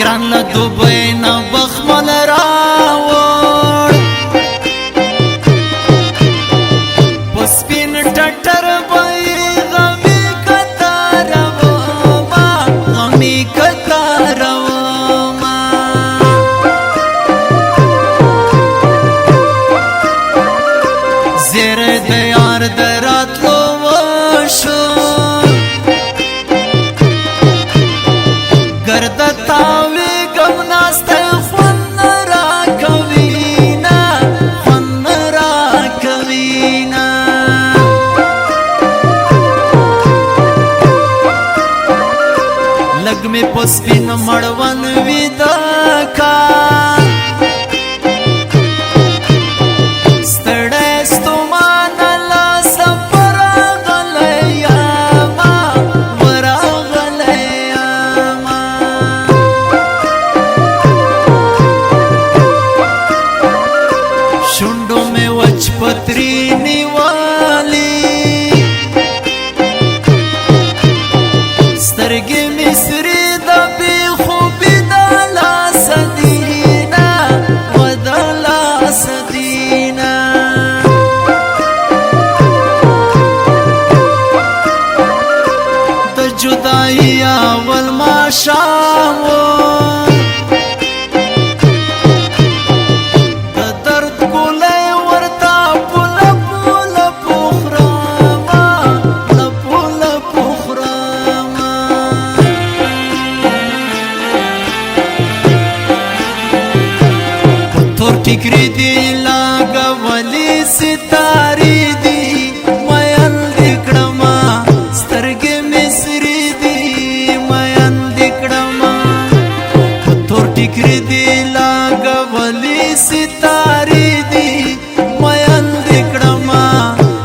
ګران له دوبۍ نه بخمل راوړ په سپین ټټر به یې غمي کتارومه غمي کتارومه زیری د یار د راتلو وشو ګرد تاوی غم ناسته خوند راکوینا خوند راکوینا لږ مې په سپین مړوند ویده کا شونډو میں وچ پتری نیوالی سترګې مې سرې د بې خوبي د لاسه دینا و د لاسه دینا د جدایي اول ماښام و ټیکری دی لاګولې ستارې دی مین دې کړما سترګې مې سرې دی مین دې کړما په تور ټیکری دی لاګولې ستارې دی مین دې کړما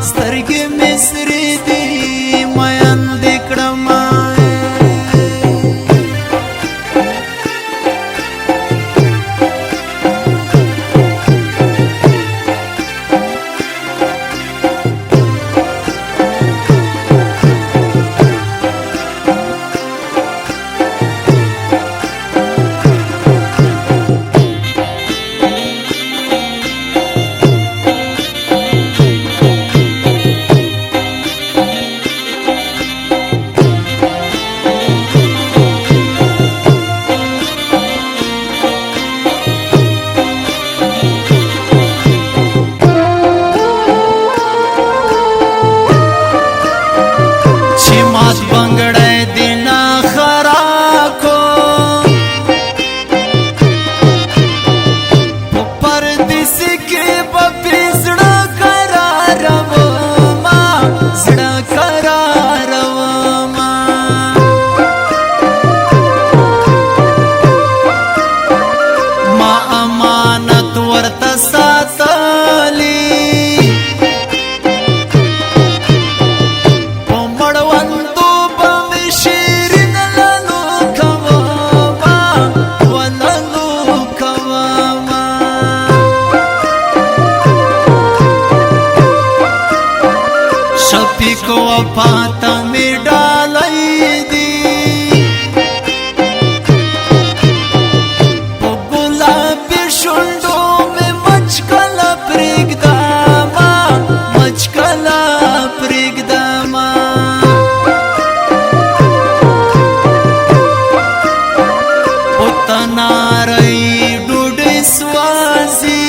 سترګې مې سرې دی مین دې کړما بنگڑے دینا خراکو پردیس کے پپی زڑا قراروما زڑا قراروما ما امانت ورت ساتلی شپی کو پاتا میں ڈالی دی گلابی شنڈو میں مچکلا پریگ داما مچکلا پریگ داما اتنا رئی ڈوڈی سوازی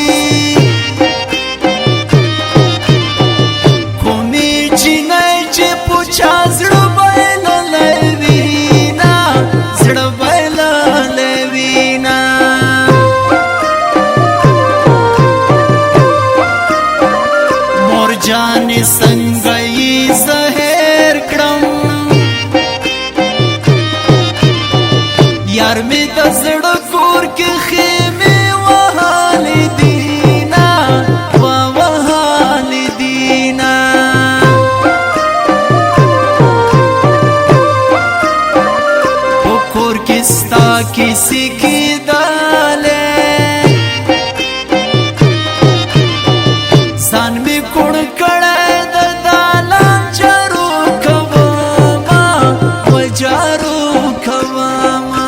जाने संगई जहर क्रम यार में दजड़ कोर के खेमे वहाली दीना वहाली दीना वो कोर किस्ता किसी की दाले सान में कुड़ कड़े दाला चारू खवामा वजारू खवामा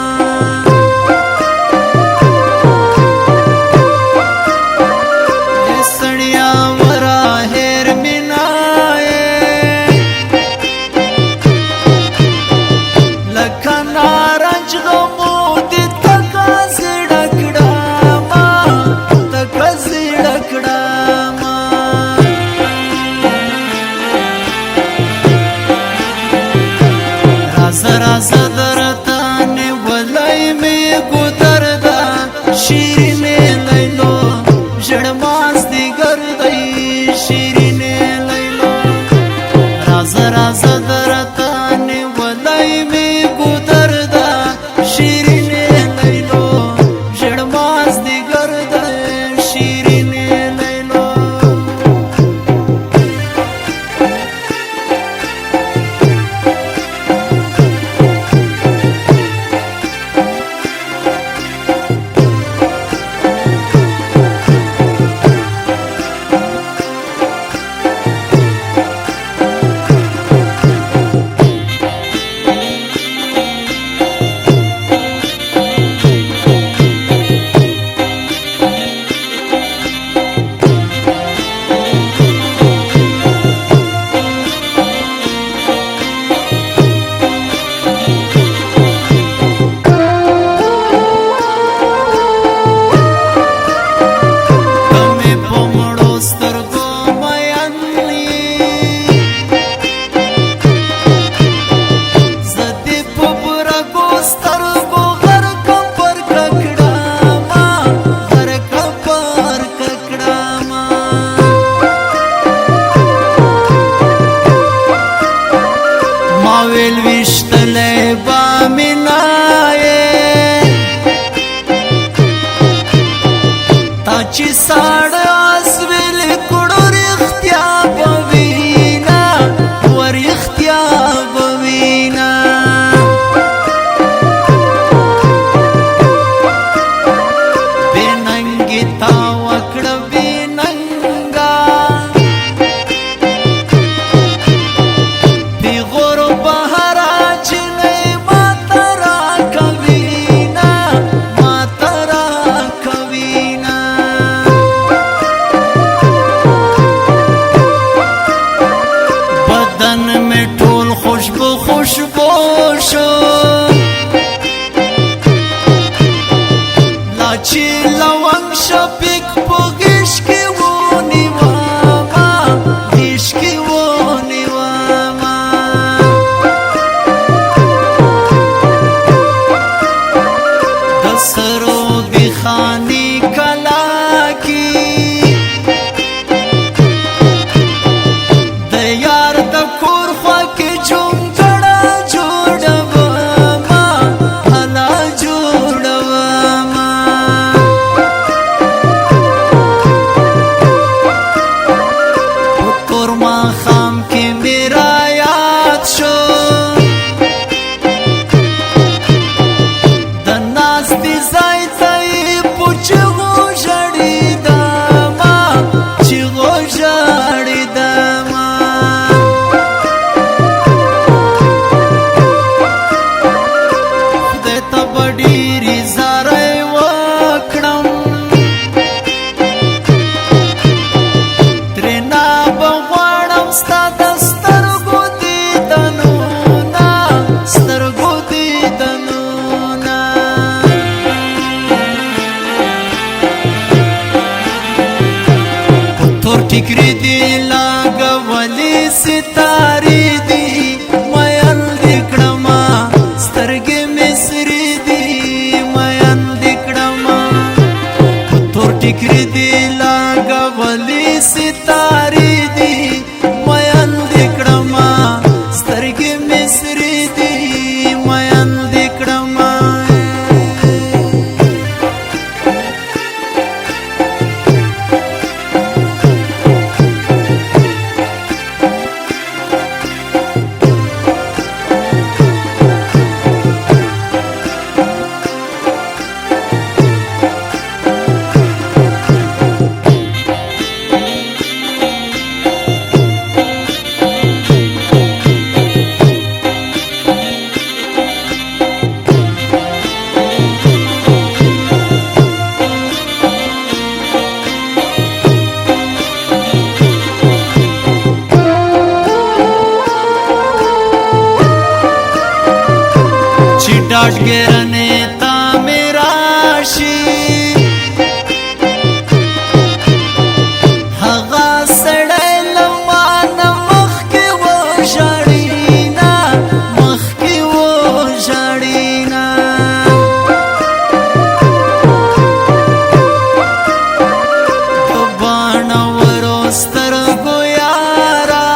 چې لونګ شفیق په غیش کې ونیواما غیش کې ونیواما د سرو بخاني کلا کې د یار د کور خوا کې جونګړه جوړوما هلا جوړوما په تور ماښام کې مې رایاد شو د ناستې ځای ته یې په چغو ژړېدمه چغو ژړېدمه خدای ته به ډېرې زارۍ وکړم ترېنه به غواړم ستا د سترګو دیدنونه سترګو دیدنونه په تور ټیکري دي لګولې ستارې دي مین دې کړمه سترګې مې سرې دي مین دې کړمه په تور ټیکري دي لګولې ستارې دي مین دې کړمه سترګې مې سرې دي مین دې کړمه چې ډاډګرنې تا مې راشي هغه سړی له ما نه مخکې وژړېنه مخکې وژړېنه د باڼورو سترګو یاره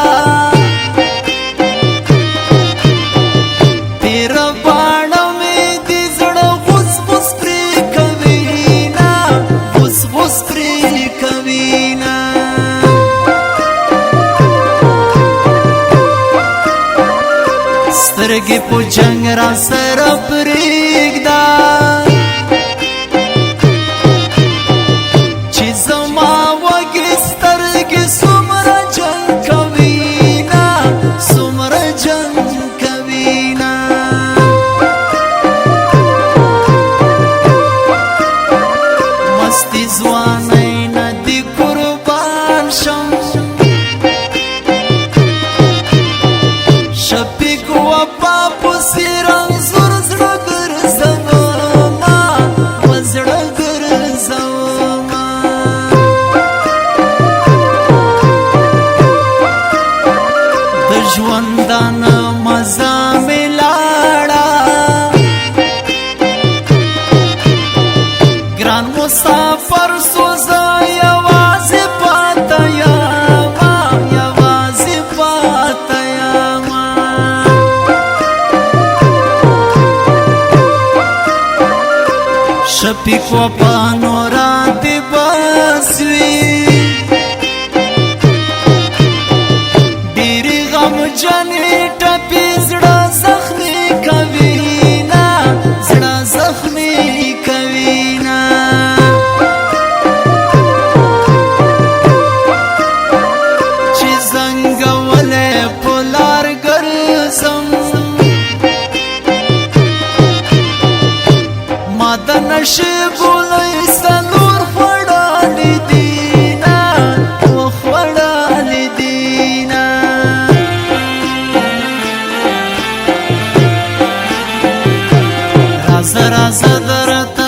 تیره باڼه مې د زړه غوس غوس پرې کوینه غوس غوس پرې کوینه سترګې په جنګ را سره پرېږده چې زما وږې سترګې څومره جنګ کوینه څومره جنګ کوینه مستې ځوانۍ نه دې قربان شم شفیق وفا پسې رنځور زړه ګرځومه و زړه ګرځومه د ژوندانه مزه مې لاړه ګران مسافر سوزه یوازې پاته یمه یوازې پاته یمه شفیق وفا نورا دې بس وي ډېرې غمجنې ټپې زړه زخمي کوینه زړه زخمي کوینه چې زنګولی په لار ګرځم ما د نشیبو لوی څلور خوړلي دینه وخوړلي دینه راځه راځه درته